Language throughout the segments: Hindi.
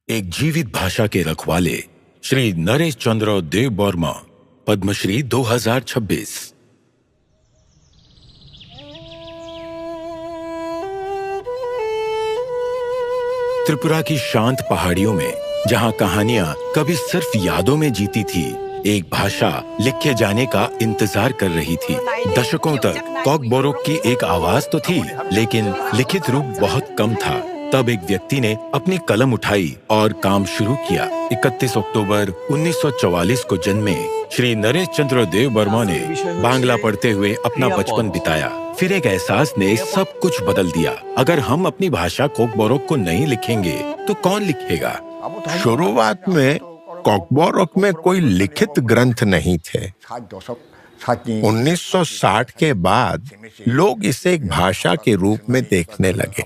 एक जीवित भाषा के रखवाले श्री नरेश चंद्र देव बर्मा, पद्मश्री 2026। त्रिपुरा की शांत पहाड़ियों में जहां कहानियां कभी सिर्फ यादों में जीती थी, एक भाषा लिखे जाने का इंतजार कर रही थी। दशकों तक कॉकबोरोक की एक आवाज तो थी, लेकिन लिखित रूप बहुत कम था। तब एक व्यक्ति ने अपनी कलम उठाई और काम शुरू किया। 31 अक्टूबर 1944 को जन्मे श्री नरेश चंद्र देव बर्मा ने बांग्ला पढ़ते हुए अपना बचपन बिताया। फिर एक एहसास ने सब कुछ बदल दिया। अगर हम अपनी भाषा कॉकबोरोक को नहीं लिखेंगे तो कौन लिखेगा? शुरुआत में कॉकबोरोक में कोई लिखित ग्रंथ नहीं थे। 1960 के बाद लोग इसे एक भाषा के रूप में देखने लगे।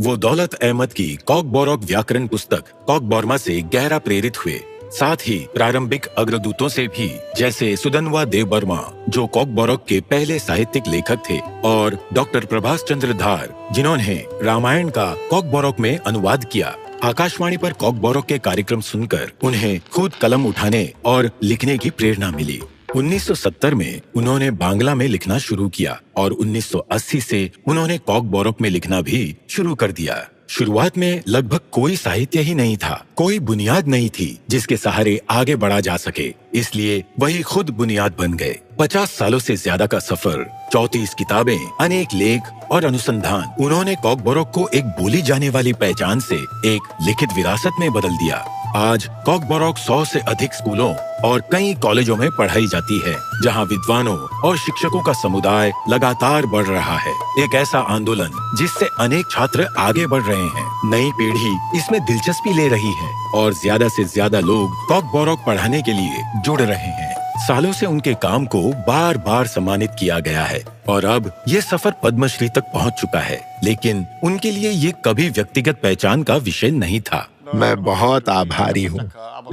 वो दौलत अहमद की कॉकबोरोक व्याकरण पुस्तक कॉकबोर्मा से गहरा प्रेरित हुए। साथ ही प्रारंभिक अग्रदूतों से भी, जैसे सुदनवा देव बर्मा जो कॉकबोरोक के पहले साहित्यिक लेखक थे, और डॉक्टर प्रभाष चंद्र धार जिन्होंने रामायण का कॉकबोरोक में अनुवाद किया। आकाशवाणी पर कॉकबोरोक के कार्यक्रम सुनकर उन्हें खुद कलम उठाने और लिखने की प्रेरणा मिली। 1970 में उन्होंने बांग्ला में लिखना शुरू किया और 1980 से उन्होंने कॉकबोरोक में लिखना भी शुरू कर दिया। शुरुआत में लगभग कोई साहित्य ही नहीं था, कोई बुनियाद नहीं थी जिसके सहारे आगे बढ़ा जा सके, इसलिए वही खुद बुनियाद बन गए। 50 सालों से ज्यादा का सफर, 34 किताबें, अनेक लेख और अनुसंधान, उन्होंने कॉकबोरोक को एक बोली जाने वाली पहचान से एक लिखित विरासत में बदल दिया। आज कॉकबोरोक 100 से अधिक स्कूलों और कई कॉलेजों में पढ़ाई जाती है, जहां विद्वानों और शिक्षकों का समुदाय लगातार बढ़ रहा है। एक ऐसा आंदोलन जिससे अनेक छात्र आगे बढ़ रहे हैं। नई पीढ़ी इसमें दिलचस्पी ले रही है और ज्यादा से ज्यादा लोग कॉकबोरोक पढ़ाने के लिए जुड़ रहे हैं। सालों से उनके काम को बार बार सम्मानित किया गया है और अब ये सफर पद्मश्री तक पहुंच चुका है। लेकिन उनके लिए ये कभी व्यक्तिगत पहचान का विषय नहीं था। मैं बहुत आभारी हूँ,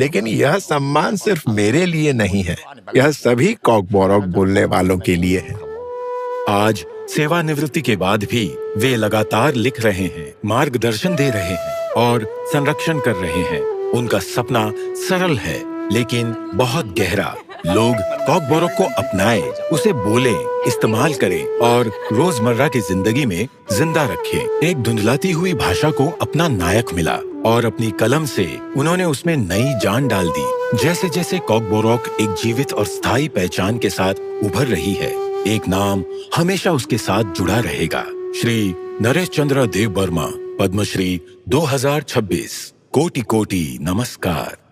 लेकिन यह सम्मान सिर्फ मेरे लिए नहीं है, यह सभी कॉकबोरोक बोलने वालों के लिए है। आज सेवानिवृत्ति के बाद भी वे लगातार लिख रहे हैं, मार्गदर्शन दे रहे हैं और संरक्षण कर रहे हैं। उनका सपना सरल है लेकिन बहुत गहरा। लोग कॉकबोरोक को अपनाएं, उसे बोलें, इस्तेमाल करें और रोजमर्रा की जिंदगी में जिंदा रखें। एक धुंधलाती हुई भाषा को अपना नायक मिला और अपनी कलम से उन्होंने उसमें नई जान डाल दी। जैसे जैसे कॉकबोरोक एक जीवित और स्थायी पहचान के साथ उभर रही है, एक नाम हमेशा उसके साथ जुड़ा रहेगा। श्री नरेश चंद्र देव बर्मा, पद्मश्री 2026। कोटि कोटि नमस्कार।